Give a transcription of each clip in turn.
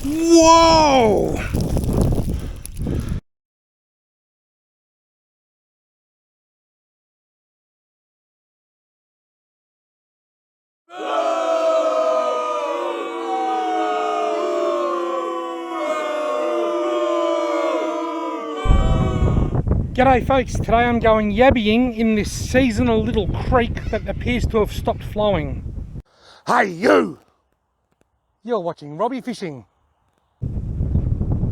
Whoa! G'day folks, today I'm going yabbying in this seasonal little creek that appears to have stopped flowing. Hey you! You're watching Robbie Fishing.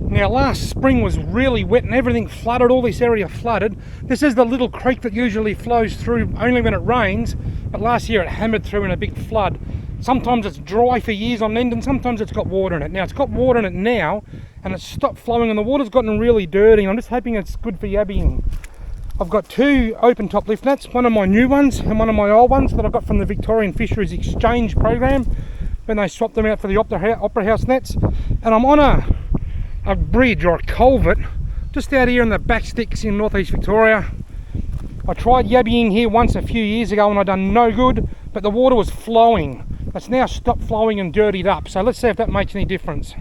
Now last spring was really wet and everything flooded, all this area flooded. This is the little creek that usually flows through only when it rains, but last year it hammered through in a big flood. Sometimes it's dry for years on end and sometimes it's got water in it. Now it's got water in it now and it's stopped flowing and the water's gotten really dirty. I'm just hoping it's good for yabbying. I've got two open top lift nets, one of my new ones and one of my old ones that I got from the Victorian Fisheries Exchange program when they swapped them out for the Opera House nets. And I'm on a bridge or a culvert just out here in the back sticks in northeast Victoria. I tried yabbying here once a few years ago and I done no good, but the water was flowing. It's now stopped flowing and dirtied up, so let's see if that makes any difference.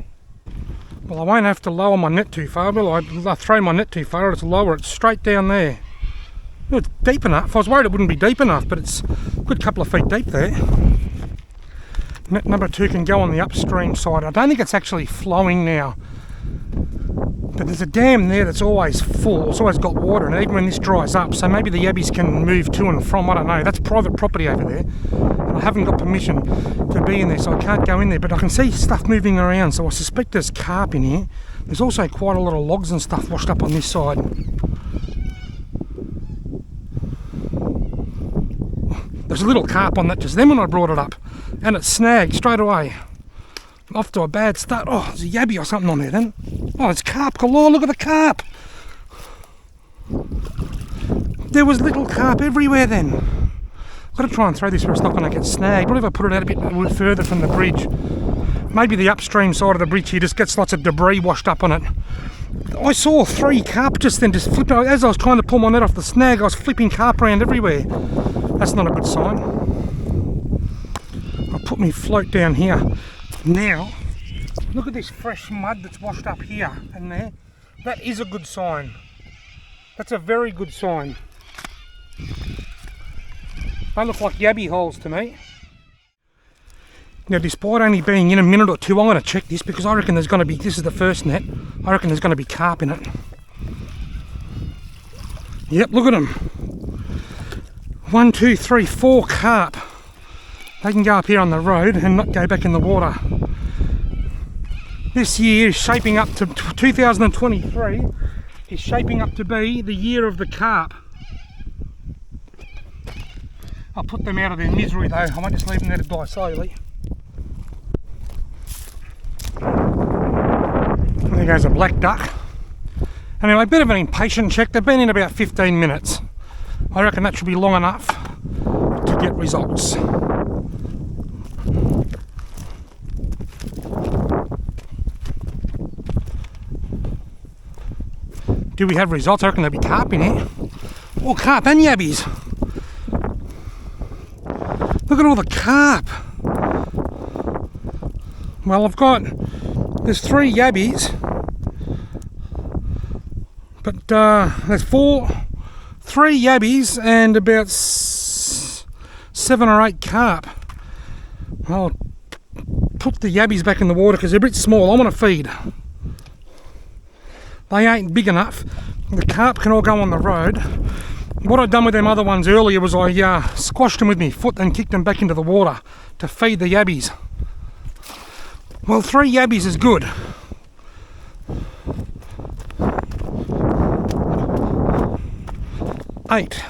Well, I won't have to lower my net too far, will I? I throw my net too far, it's lower it straight down there. It's deep enough. I was worried it wouldn't be deep enough, but it's a good couple of feet deep there. Net number 2 can go on the upstream side. I don't think it's actually flowing now, but there's a dam there that's always full. It's always got water in it, even when this dries up, so maybe the yabbies can move to and from. I don't know. That's private property over there and I haven't got permission to be in there, so I can't go in there, but I can see stuff moving around, so I suspect there's carp in here. There's also quite a lot of logs and stuff washed up on this side. There's a little carp on that just then when I brought it up and it snagged straight away. Off to a bad start. Oh, there's a yabby or something on there then. Oh, it's carp galore. Look at the carp. There was little carp everywhere then. I've got to try and throw this where it's not going to get snagged. What if I put it out a bit further from the bridge? Maybe the upstream side of the bridge here just gets lots of debris washed up on it. I saw 3 carp just then, just flipping. As I was trying to pull my net off the snag, I was flipping carp around everywhere. That's not a good sign. I'll put my float down here. Now, look at this fresh mud that's washed up here and there. That is a good sign. That's a very good sign. They look like yabby holes to me. Now, despite only being in a minute or two, I'm going to check this because I reckon there's going to be, this is the first net, I reckon there's going to be carp in it. Yep, look at them. 1, 2, 3, 4 carp. They can go up here on the road and not go back in the water. This year is shaping up to 2023 is shaping up to be the year of the carp. I'll put them out of their misery though. I won't just leave them there to die slowly. There goes a black duck. Anyway, a bit of an impatient check. They've been in about 15 minutes. I reckon that should be long enough to get results. Do we have results? I reckon there'll be carp in here. Oh, carp and yabbies. Look at all the carp. Well, there's 3 yabbies, but there's 3 yabbies and about 7 or 8 carp. I'll put the yabbies back in the water because they're a bit small. I want to feed. They ain't big enough. The carp can all go on the road. What I'd done with them other ones earlier was I squashed them with my foot and kicked them back into the water to feed the yabbies. Well, 3 yabbies is good. Eight.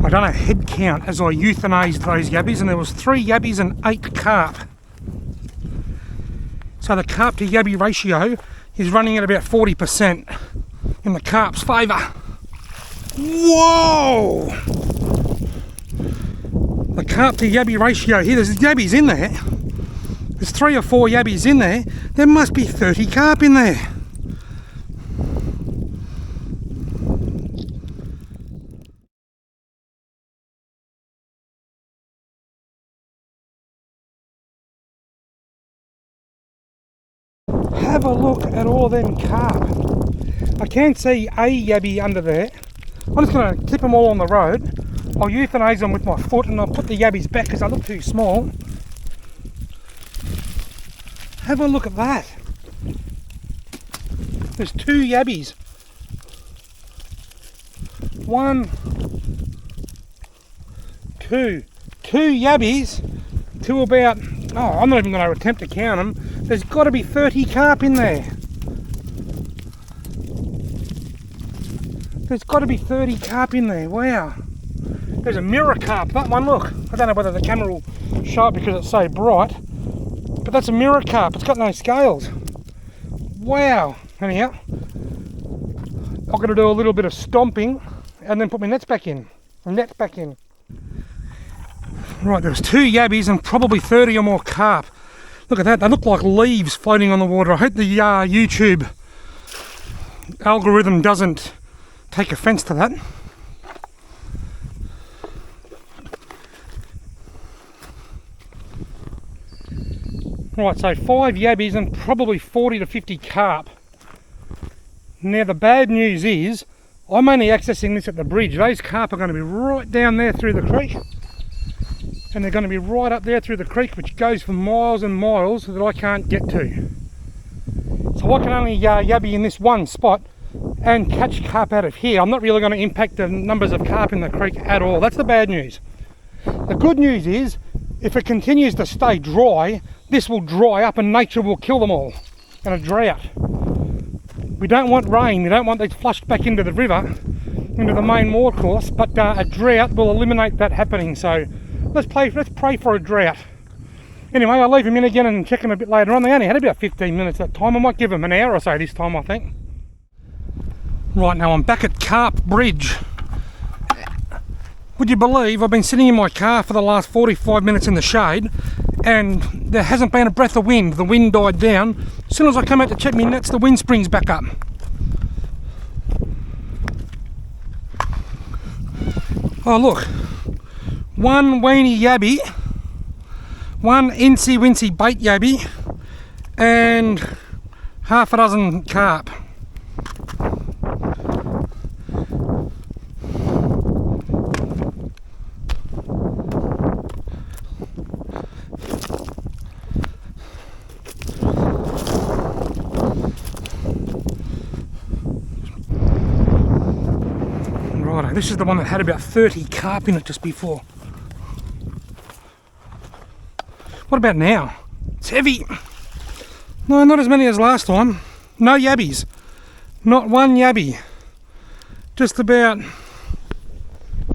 I done a head count as I euthanized those yabbies and there was 3 yabbies and 8 carp. So the carp to yabby ratio is running at about 40% in the carp's favour. Whoa! The carp to yabby ratio here, there's yabbies in there. There's 3 or 4 yabbies in there. There must be 30 carp in there. Have a look at all them carp. I can see a yabby under there. I'm just going to tip them all on the road. I'll euthanize them with my foot and I'll put the yabbies back because they look too small. Have a look at that. There's 2 yabbies. 1, 2. 2 yabbies to about, I'm not even going to attempt to count them. There's got to be 30 carp in there. There's got to be 30 carp in there. Wow. There's a mirror carp. That one, look. I don't know whether the camera will show it because it's so bright. But that's a mirror carp. It's got no scales. Wow. Anyhow, I've got to do a little bit of stomping and then put my nets back in. Net back in. Right, there's 2 yabbies and probably 30 or more carp. Look at that. They look like leaves floating on the water. I hope the YouTube algorithm doesn't take offence to that. Right, so 5 yabbies and probably 40 to 50 carp. Now the bad news is, I'm only accessing this at the bridge. Those carp are going to be right down there through the creek. And they're going to be right up there through the creek, which goes for miles and miles that I can't get to. So I can only yabby in this one spot and catch carp out of here. I'm not really going to impact the numbers of carp in the creek at all. That's the bad news. The good news is, if it continues to stay dry, this will dry up and nature will kill them all in a drought. We don't want rain, we don't want these flushed back into the river, into the main watercourse, but a drought will eliminate that happening. So let's pray for a drought. Anyway, I'll leave them in again and check them a bit later on. They only had about 15 minutes that time. I might give them an hour or so this time, I think. Right, now I'm back at Carp Bridge. Would you believe I've been sitting in my car for the last 45 minutes in the shade and there hasn't been a breath of wind. The wind died down. As soon as I come out to check my nets, the wind springs back up. Oh look, 1 weenie yabby, 1 incy wincy bait yabby and half a dozen carp. Righto, this is the one that had about 30 carp in it just before. What about now? It's heavy. No, not as many as last time. No yabbies. Not 1 yabby. Just about, I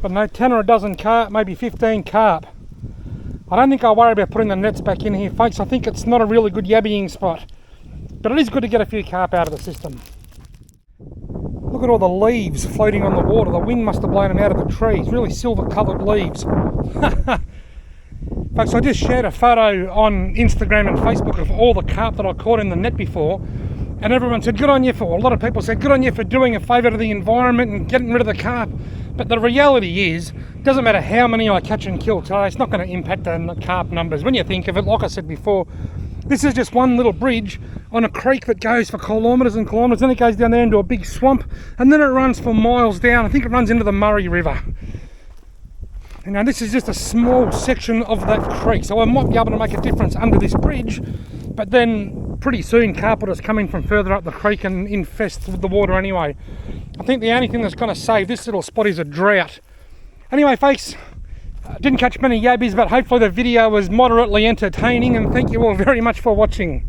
don't know, 10 or a dozen carp, maybe 15 carp. I don't think I'll worry about putting the nets back in here, folks. I think it's not a really good yabbying spot. But it is good to get a few carp out of the system. Look at all the leaves floating on the water. The wind must have blown them out of the trees. Really silver coloured leaves. Folks, I just shared a photo on Instagram and Facebook of all the carp that I caught in the net before. And everyone said, good on you for, a lot of people said, good on you for doing a favour to the environment and getting rid of the carp. But the reality is, it doesn't matter how many I catch and kill today, it's not going to impact the carp numbers. When you think of it, like I said before, this is just one little bridge on a creek that goes for kilometres and kilometres, then it goes down there into a big swamp, and then it runs for miles down. I think it runs into the Murray River. You know, this is just a small section of that creek, so I might be able to make a difference under this bridge, but then pretty soon carp will just come in from further up the creek and infest the water anyway. I think the only thing that's going to save this little spot is a drought. Anyway, folks, didn't catch many yabbies, but hopefully the video was moderately entertaining, and thank you all very much for watching.